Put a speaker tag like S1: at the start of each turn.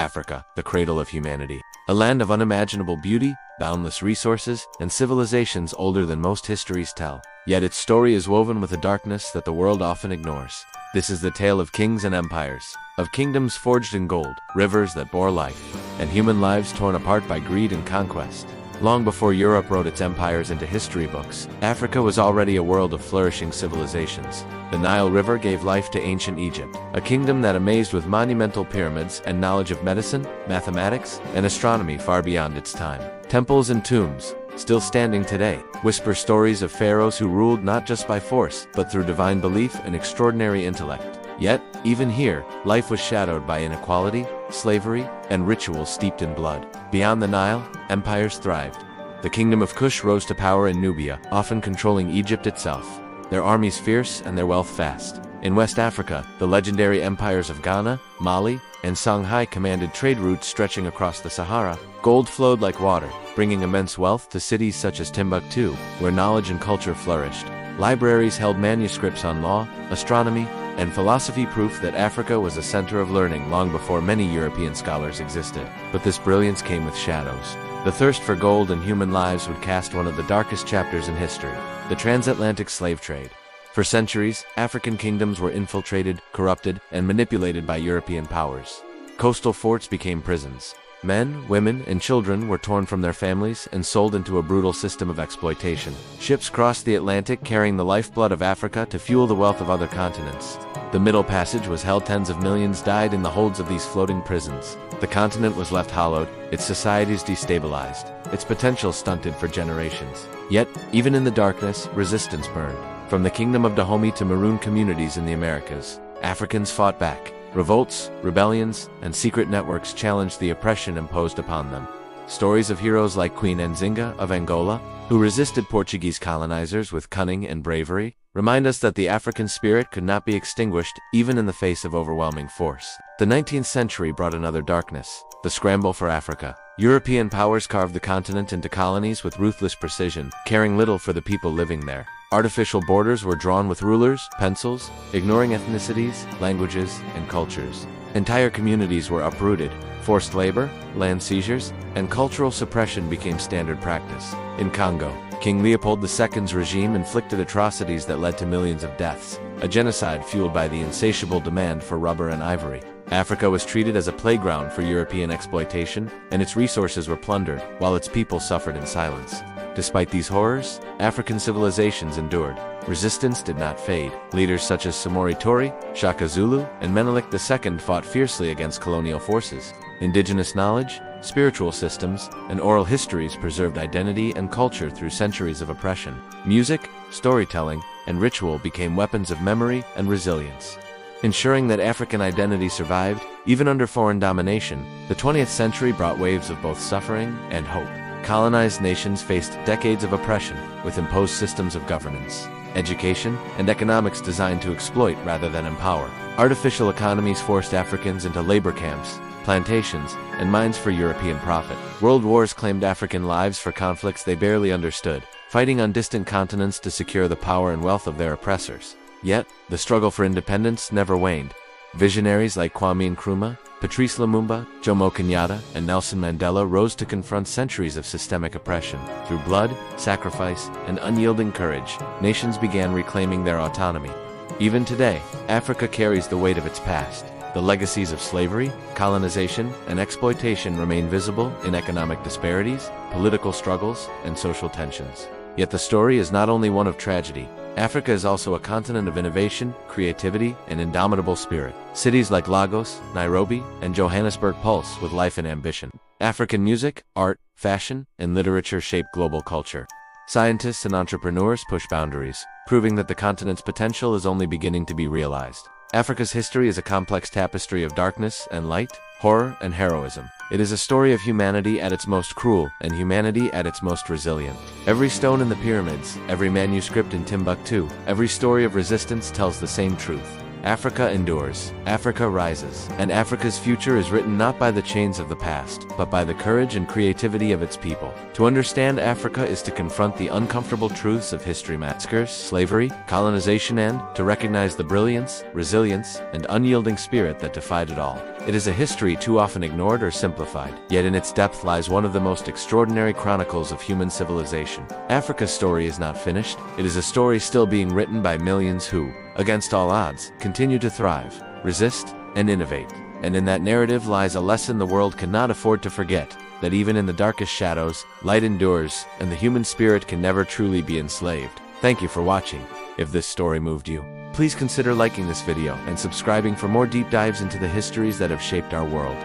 S1: Africa, the cradle of humanity. A land of unimaginable beauty, boundless resources, and civilizations older than most histories tell. Yet its story is woven with a darkness that the world often ignores. This is the tale of kings and empires, of kingdoms forged in gold, rivers that bore life, and human lives torn apart by greed and conquest. Long before Europe wrote its empires into history books, Africa was already a world of flourishing civilizations. The Nile River gave life to ancient Egypt, a kingdom that amazed with monumental pyramids and knowledge of medicine, mathematics, and astronomy far beyond its time. Temples and tombs, still standing today, whisper stories of pharaohs who ruled not just by force, but through divine belief and extraordinary intellect. Yet, even here, life was shadowed by inequality, slavery, and rituals steeped in blood. Beyond the Nile, empires thrived. The kingdom of Kush rose to power in Nubia, often controlling Egypt itself. Their armies fierce and their wealth vast. In West Africa, the legendary empires of Ghana, Mali, and Songhai commanded trade routes stretching across the Sahara. Gold flowed like water, bringing immense wealth to cities such as Timbuktu, where knowledge and culture flourished. Libraries held manuscripts on law, astronomy, and philosophy, proof that Africa was a center of learning long before many European scholars existed. But this brilliance came with shadows. The thirst for gold and human lives would cast one of the darkest chapters in history: the transatlantic slave trade. For centuries, African kingdoms were infiltrated, corrupted, and manipulated by European powers. Coastal forts became prisons. Men, women, and children were torn from their families and sold into a brutal system of exploitation. Ships crossed the Atlantic carrying the lifeblood of Africa to fuel the wealth of other continents. The Middle Passage was held. Tens of millions died in the holds of these floating prisons. The continent was left hollowed, its societies destabilized, its potential stunted for generations. Yet, even in the darkness, resistance burned. From the kingdom of Dahomey to maroon communities in the Americas, Africans fought back. Revolts, rebellions, and secret networks challenged the oppression imposed upon them. Stories of heroes like Queen Nzinga of Angola, who resisted Portuguese colonizers with cunning and bravery, remind us that the African spirit could not be extinguished even in the face of overwhelming force. The 19th century brought another darkness: the scramble for Africa. European powers carved the continent into colonies with ruthless precision, caring little for the people living there. Artificial borders were drawn with rulers, pencils, ignoring ethnicities, languages, and cultures. Entire communities were uprooted. Forced labor, land seizures, and cultural suppression became standard practice. In Congo, King Leopold II's regime inflicted atrocities that led to millions of deaths, a genocide fueled by the insatiable demand for rubber and ivory. Africa was treated as a playground for European exploitation, and its resources were plundered, while its people suffered in silence. Despite these horrors, African civilizations endured. Resistance did not fade. Leaders such as Samori Toure, Shaka Zulu, and Menelik II fought fiercely against colonial forces. Indigenous knowledge, spiritual systems, and oral histories preserved identity and culture through centuries of oppression. Music, storytelling, and ritual became weapons of memory and resilience, ensuring that African identity survived. Even under foreign domination, the 20th century brought waves of both suffering and hope. Colonized nations faced decades of oppression, with imposed systems of governance, education, and economics designed to exploit rather than empower. Artificial economies forced Africans into labor camps, plantations, and mines for European profit. World wars claimed African lives for conflicts they barely understood, fighting on distant continents to secure the power and wealth of their oppressors. Yet, the struggle for independence never waned. Visionaries like Kwame Nkrumah, Patrice Lumumba, Jomo Kenyatta, and Nelson Mandela rose to confront centuries of systemic oppression. Through blood, sacrifice, and unyielding courage, nations began reclaiming their autonomy. Even today, Africa carries the weight of its past. The legacies of slavery, colonization, and exploitation remain visible in economic disparities, political struggles, and social tensions. Yet the story is not only one of tragedy. Africa is also a continent of innovation, creativity, and indomitable spirit. Cities like Lagos, Nairobi, and Johannesburg pulse with life and ambition. African music, art, fashion, and literature shape global culture. Scientists and entrepreneurs push boundaries, proving that the continent's potential is only beginning to be realized. Africa's history is a complex tapestry of darkness and light, horror and heroism. It is a story of humanity at its most cruel and humanity at its most resilient. Every stone in the pyramids, every manuscript in Timbuktu, every story of resistance tells the same truth. Africa endures, Africa rises, and Africa's future is written not by the chains of the past, but by the courage and creativity of its people. To understand Africa is to confront the uncomfortable truths of history, massacres, slavery, colonization, and to recognize the brilliance, resilience, and unyielding spirit that defied it all. It is a history too often ignored or simplified, yet in its depth lies one of the most extraordinary chronicles of human civilization. Africa's story is not finished. It is a story still being written by millions who, against all odds, continue to thrive, resist, and innovate. And in that narrative lies a lesson the world cannot afford to forget, that even in the darkest shadows, light endures, and the human spirit can never truly be enslaved. Thank you for watching. If this story moved you, please consider liking this video and subscribing for more deep dives into the histories that have shaped our world.